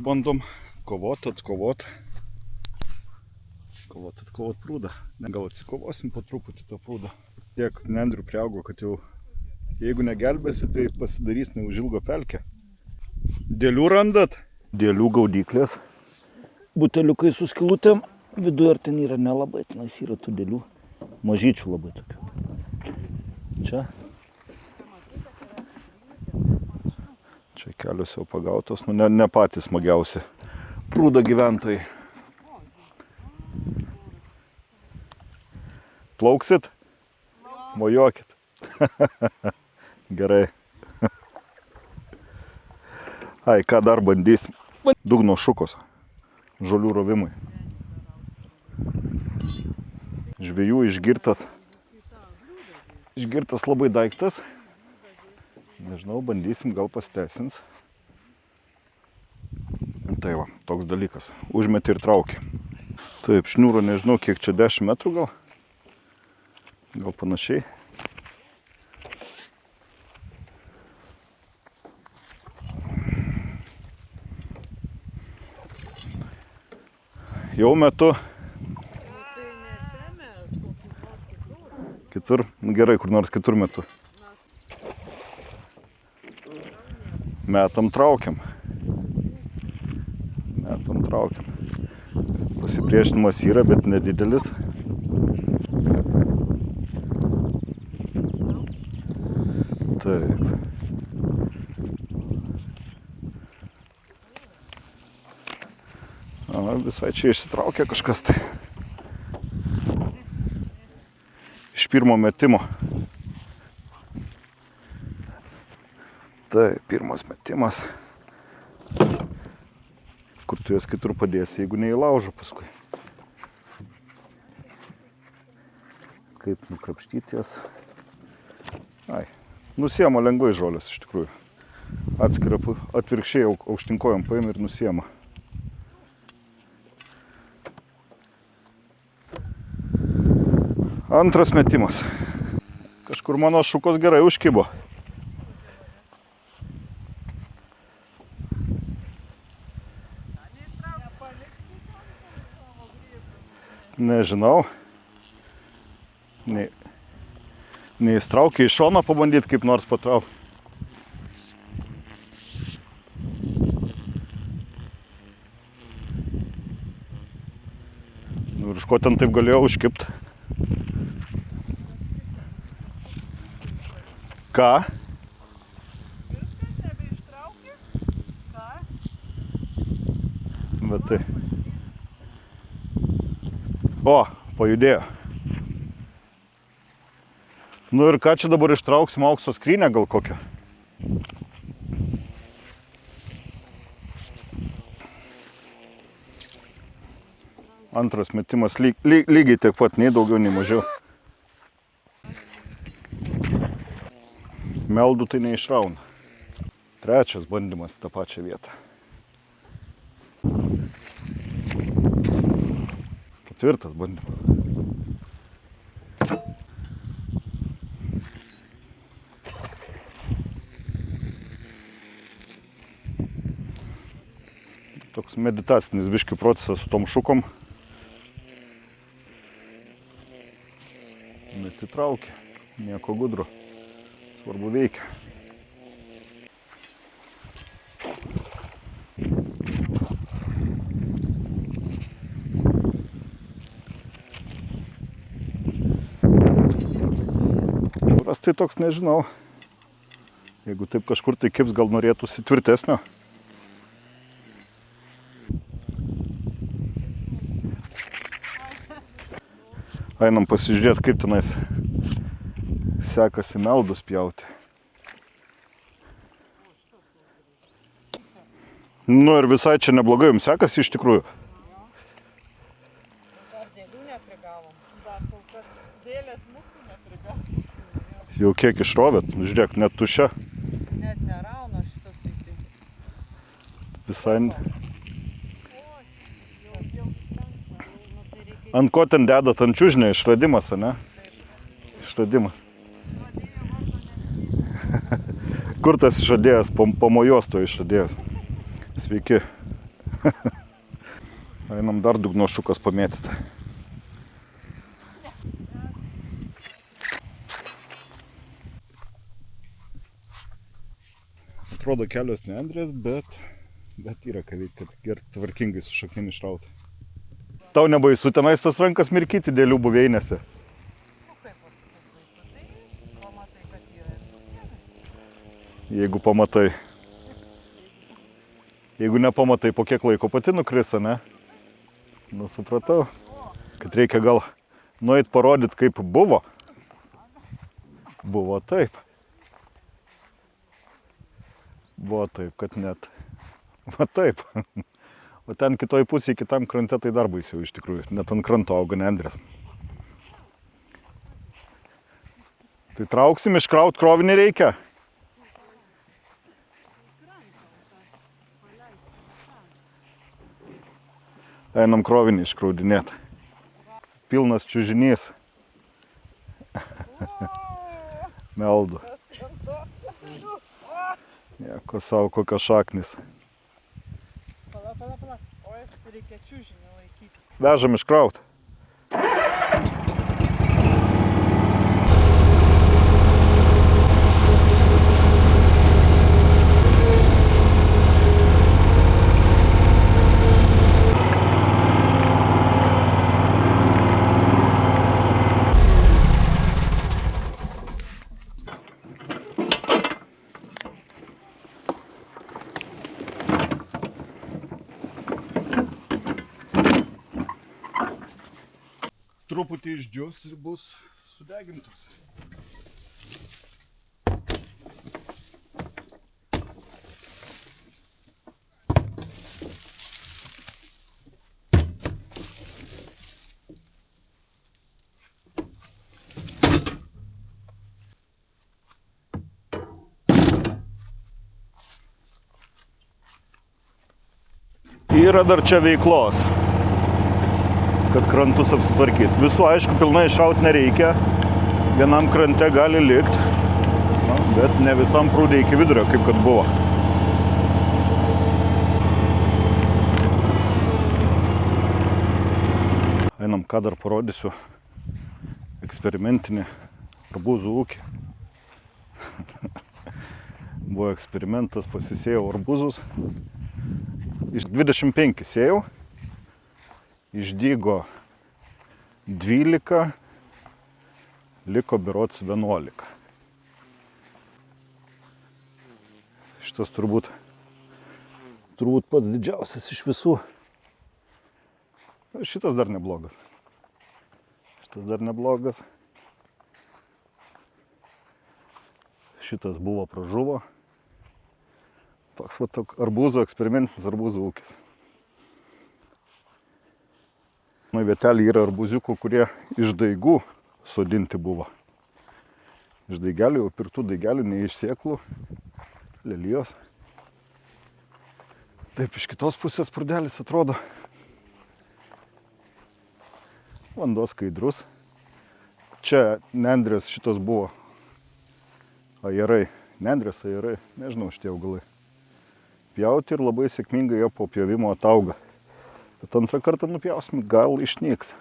Bandom atkovot prūdą. Gal atsikovosim po truputį to prūdą. Tiek nendrių priaugo, kad jau jeigu negelbėsi, tai pasidarys neužilgo pelkę. Dėlių randat? Dėlių gaudyklės. Buteliukai su skylutėm. Viduje ar ten yra nelabai, tenais yra tų dėlių. Mažyčių labai tokių. Čia. Čia kelios jau pagautos, ne patys smagiausi prūdo gyventojai. Plauksit? Mojuokit. Gerai. Ai, ką dar bandysim? Dugno šukos. Žolių rovimai. Žvejų išgirtas labai daiktas. Nežinau, bandysim, gal pasiteisins. Tai va, toks dalykas. Užmeti ir trauki. Taip, šniūro nežinau, kiek čia 10 metrų gal. Gal panašiai. Jau metu. Kitur, gerai, kur nors kitur metu. Metam traukiam. Pasipriešinimas yra, bet nedidelis. Taip. Visai čia išsitraukė kažkas tai. Iš pirmo metimo. Tai pirmas metimas. Kur tu jas kitur padėsi, jeigu neįlaužo paskui. Kaip nukrapštyti jas. Ai, nusiema lengvai žolės iš tikrųjų. Atskira atvirkščiai aukštinkojom paima ir nusiema. Antras metimas. Kažkur mano šukos gerai užkibo. Nežinau. Neįstraukia iš šono pabandyti kaip nors patraukti. Nu ir iš ko ten taip galėjo užkipti? Ką? Viskas nebeištraukė? Ką? Bet tai. O, pajudėjo. Nu ir ką čia dabar ištrauksim, aukso skrynę gal kokią? Antras metimas lygiai tiek pat, nei daugiau, nei mažiau. Meldų tai neišrauna. Trečias bandymas tą pačią vietą. Ketvirtas bandymas. Toks meditacinis biškių procesas su tom šukom. Netitraukia, nieko gudro. Svarbu veikia. Tai toks nežinau. Jeigu taip kažkur tai kips, gal norėtųsi tvirtesnio. Einam pasižiūrėti, kaip tenais sekasi meldus pjauti. Nu ir visai čia neblogai jums sekasi iš tikrųjų. Dar dėlių neprigavom. Dar kol kas dėlės mūsų neprigavom. Jau kiek išrovėt, žiūrėk, net tuščia. Net nerauna šitas tai. Visai. Ant ko ten dedat, ant čiužnio išradimas, ane? Išradimas. Kur tas išradėjas, pamojuos to išradėjas? Sveiki. Einam dar dugno šukas pamėtyti. Atrodo kelios nendrės, bet yra ką veikti, kad gerai tvarkingai su šaknim išrauti. Tau nebaisu tenais tas rankas mirkyti dėlių buveinėse? Nu kaip aš baisu, tai pamatai, kad yra ir Jeigu pamatai. Jeigu nepamatai, po kiek laiko pati nukrisa, ne? Nu, supratau. Kad reikia gal nueit parodyti, kaip buvo. Buvo taip. Buvo taip, kad net. Va taip. O ten kitoj pusėje, kitam krante, tai dar baisiau iš tikrųjų. Net ant kranto auga nendrės. Tai trauksim, iškraut krovinį reikia. Einam krovinį iškraudinėti. Pilnas čiužinys. Meldu. Nieko savo, kokios šaknis. Pala. Oi, reikia čiužinį laikyti. Vežam iškraut. Truputį išdžius ir bus sudegintos. Yra dar čia veiklos, kad krantus apsitvarkyti. Visų, aišku, pilnai išraut nereikia. Vienam krante gali likt, bet ne visam prūdė iki vidurio, kaip kad buvo. Einam, ką dar parodysiu. Eksperimentinį arbūzų ūkį. Buvo eksperimentas, pasisėjau arbūzus. Iš 25 sėjau. Išdygo 12, liko berods 11. Šitas turbūt pats didžiausias iš visų. Šitas dar neblogas. Šitas buvo pražuvo. Toks va arbūzų, eksperimentinis arbūzų ūkis. Nu, vietelį yra arbūziukų, kurie iš daigų sodinti buvo. Iš daigelių, jau pirktų daigelių, ne iš sėklų, lelijos. Taip, iš kitos pusės prūdelis atrodo. Vanduo skaidrus. Čia nendrės šitos buvo. Ajerai. Nendrės, ajerai. Nežinau šitie augalai. Pjauti ir labai sėkmingai jie po pjovimo atauga. Bet antrą kartą nupjausim, gal išnyks.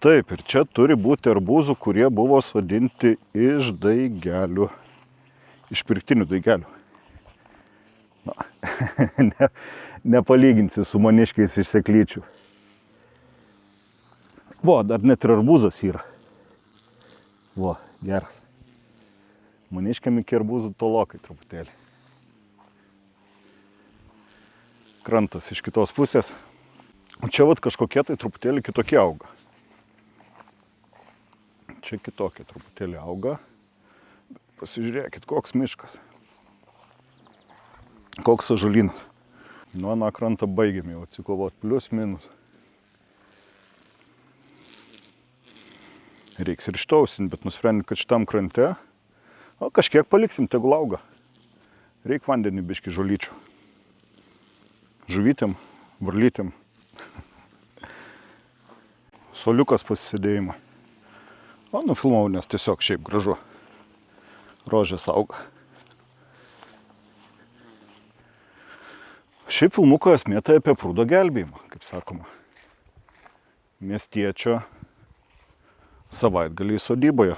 Taip, ir čia turi būti arbūzų, kurie buvo sodinti iš daigelių. Iš pirktinių daigelių. Na, nepalyginsi su maniškiais iš seklyčių. Vo, dar net ir arbūzas yra. Vo, geras. Maniškiam iki arbūzų tolokai truputėlį. Krantas iš kitos pusės. O čia vat kažkokie tai truputėlį kitokie auga. Čia kitokie truputėlį auga. Pasižiūrėkit, koks miškas. Koks ąžuolynas. Nuo aną krantą baigėme jau atsikovot plius minus. Reiks ir štausinti, bet nusprendėm, kad šitam krante kažkiek paliksim, tegul auga. Reik vandenį biškį žolyčių. Žuvytėm, varlytėm. Soliukas pasisėdėjimą. O, nufilmavau, nes tiesiog šiaip gražu. Rožės auga. Šiaip filmuko esmė tai apie prūdo gelbėjimą, kaip sakoma. Miestiečio savaitgalį sodyboje.